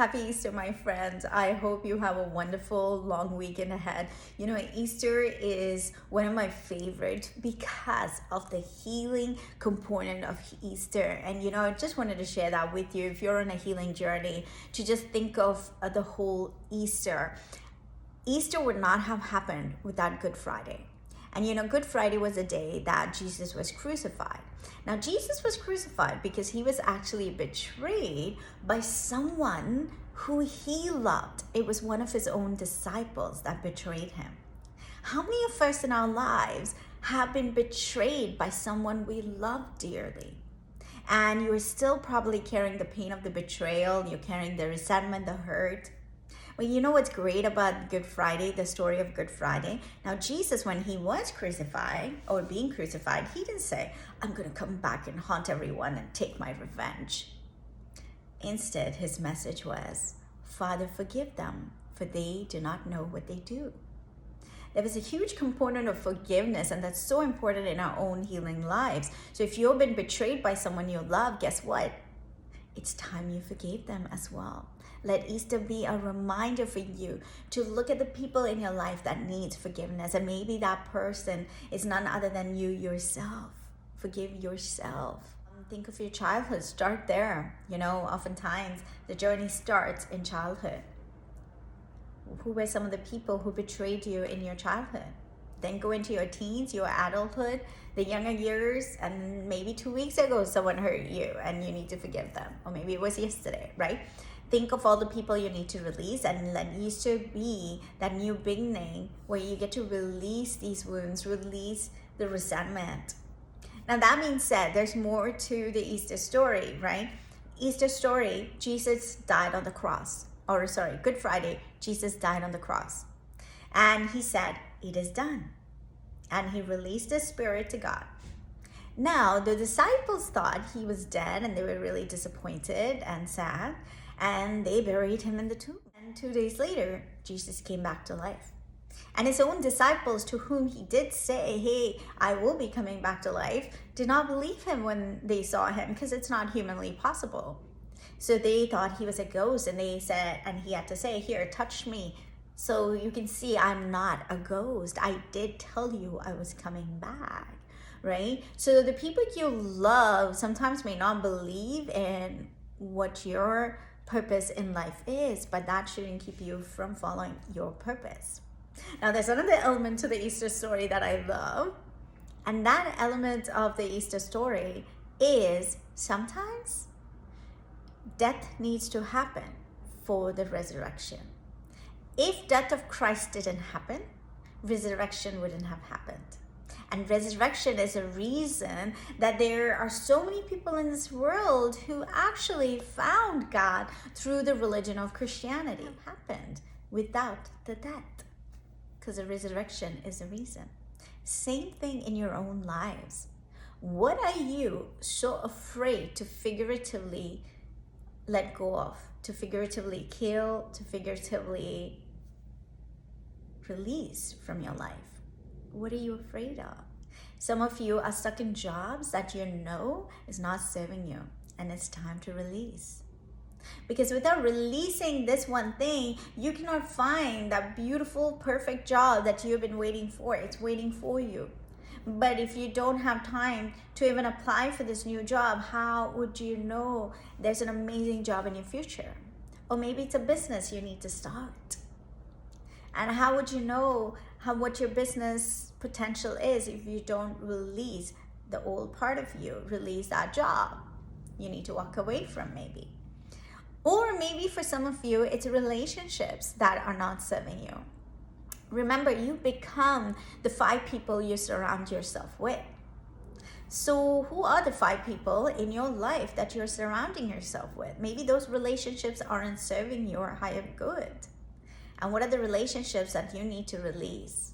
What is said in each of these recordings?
Happy Easter, my friends. I hope you have a wonderful long weekend ahead. You know, Easter is one of my favorites because of the healing component of Easter. And, I just wanted to share that with you if you're on a healing journey, to just think of the whole Easter. Easter would not have happened without Good Friday. And Good Friday was a day that Jesus was crucified. Now, Jesus was crucified because he was actually betrayed by someone who he loved. It was one of his own disciples that betrayed him. How many of us in our lives have been betrayed by someone we love dearly? And you're still probably carrying the pain of the betrayal, you're carrying the resentment, the hurt. Well, you know what's great about Good Friday, the story of Good Friday? Now, Jesus, when he was crucified or being crucified, he didn't say, I'm going to come back and haunt everyone and take my revenge. Instead, his message was, Father, forgive them, for they do not know what they do. There was a huge component of forgiveness, and that's so important in our own healing lives. So if you've been betrayed by someone you love, guess what? It's time you forgave them as well. Let Easter be a reminder for you to look at the people in your life that needs forgiveness. And maybe that person is none other than you yourself. Forgive yourself. Think of your childhood. Start there. Oftentimes the journey starts in childhood. Who were some of the people who betrayed you in your childhood? Then go into your teens, your adulthood, the younger years, and maybe 2 weeks ago someone hurt you and you need to forgive them. Or maybe it was yesterday, right? Think of all the people you need to release, and let Easter be that new beginning where you get to release these wounds, release the resentment. Now, that being said, there's more to the Easter story, right? Easter story, Jesus died on the cross. Good Friday, Jesus died on the cross. And he said, it is done. And he released his spirit to God. Now, the disciples thought he was dead, and they were really disappointed and sad. And they buried him in the tomb. And 2 days later, Jesus came back to life. And his own disciples, to whom he did say, hey, I will be coming back to life, did not believe him when they saw him, because it's not humanly possible. So they thought he was a ghost, and he had to say, here, touch me, so you can see I'm not a ghost. I did tell you I was coming back, right? So the people you love sometimes may not believe in what your purpose in life is, but that shouldn't keep you from following your purpose. Now, there's another element to the Easter story that I love, and that element of the Easter story is sometimes death needs to happen for the resurrection. If death of Christ didn't happen, resurrection wouldn't have happened. And resurrection is a reason that there are so many people in this world who actually found God through the religion of Christianity. It happened without the death, because the resurrection is a reason. Same thing in your own lives. What are you so afraid to figuratively let go of, to figuratively kill, to figuratively release from your life? What are you afraid of? Some of you are stuck in jobs that you know is not serving you, and it's time to release. Because without releasing this one thing, you cannot find that beautiful, perfect job that you've been waiting for. It's waiting for you. But if you don't have time to even apply for this new job, how would you know there's an amazing job in your future? Or maybe it's a business you need to start. And how would you know what your business potential is if you don't release the old part of you, release that job you need to walk away from maybe? Or maybe for some of you, it's relationships that are not serving you. Remember, you become the 5 people you surround yourself with. So who are the 5 people in your life that you're surrounding yourself with? Maybe those relationships aren't serving your higher good. And what are the relationships that you need to release?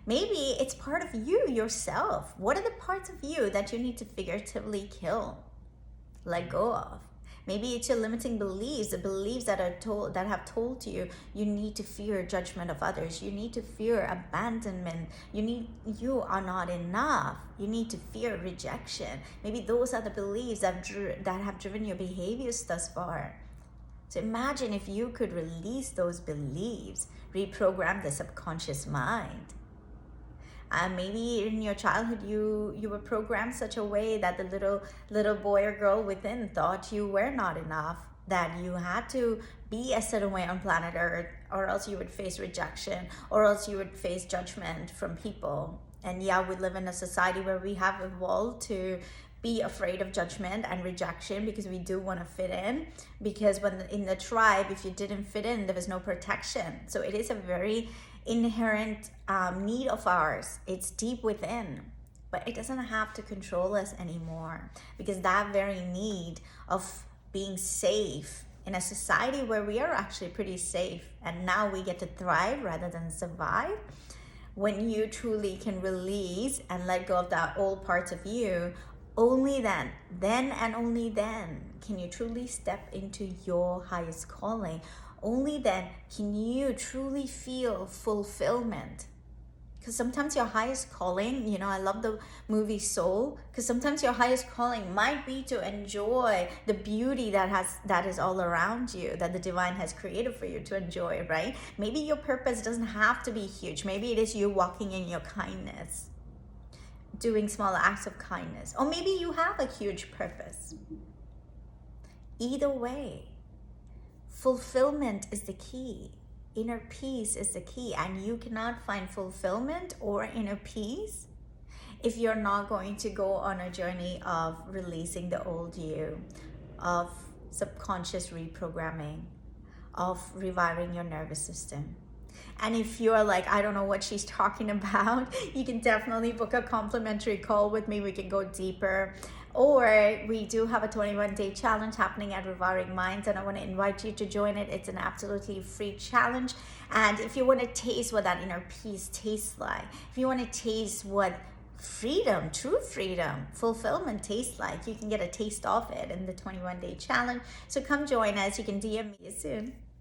Maybe it's part of you yourself. What are the parts of you that you need to figuratively kill, let go of? Maybe it's your limiting beliefs, the beliefs that are told, that have told you you need to fear judgment of others, you need to fear abandonment, you are not enough, you need to fear rejection. Maybe those are the beliefs that have driven your behaviors thus far. So imagine if you could release those beliefs, reprogram the subconscious mind. Maybe in your childhood you were programmed such a way that the little boy or girl within thought you were not enough, that you had to be a certain way on planet Earth, or else you would face rejection, or else you would face judgment from people. And yeah, we live in a society where we have evolved to be afraid of judgment and rejection because we do want to fit in, because when in the tribe, if you didn't fit in, there was no protection. So it is a very inherent need of ours. It's deep within, but it doesn't have to control us anymore, because that very need of being safe in a society where we are actually pretty safe, and now we get to thrive rather than survive. When you truly can release and let go of that old parts of you, only then and only then can you truly step into your highest calling. Only then can you truly feel fulfillment. Because sometimes your highest calling, I love the movie Soul, because sometimes your highest calling might be to enjoy the beauty that is all around you, that the divine has created for you to enjoy, right? Maybe your purpose doesn't have to be huge. Maybe it is you walking in your kindness, doing small acts of kindness, or maybe you have a huge purpose. Either way, fulfillment is the key. Inner peace is the key, and you cannot find fulfillment or inner peace if you're not going to go on a journey of releasing the old you, of subconscious reprogramming, of rewiring your nervous system. And if you're like, I don't know what she's talking about, you can definitely book a complimentary call with me. We can go deeper. Or we do have a 21-day challenge happening at Rewiring Minds, and I want to invite you to join it. It's an absolutely free challenge. And if you want to taste what that inner peace tastes like, if you want to taste what freedom, true freedom, fulfillment tastes like, you can get a taste of it in the 21-day challenge. So come join us. You can DM me soon.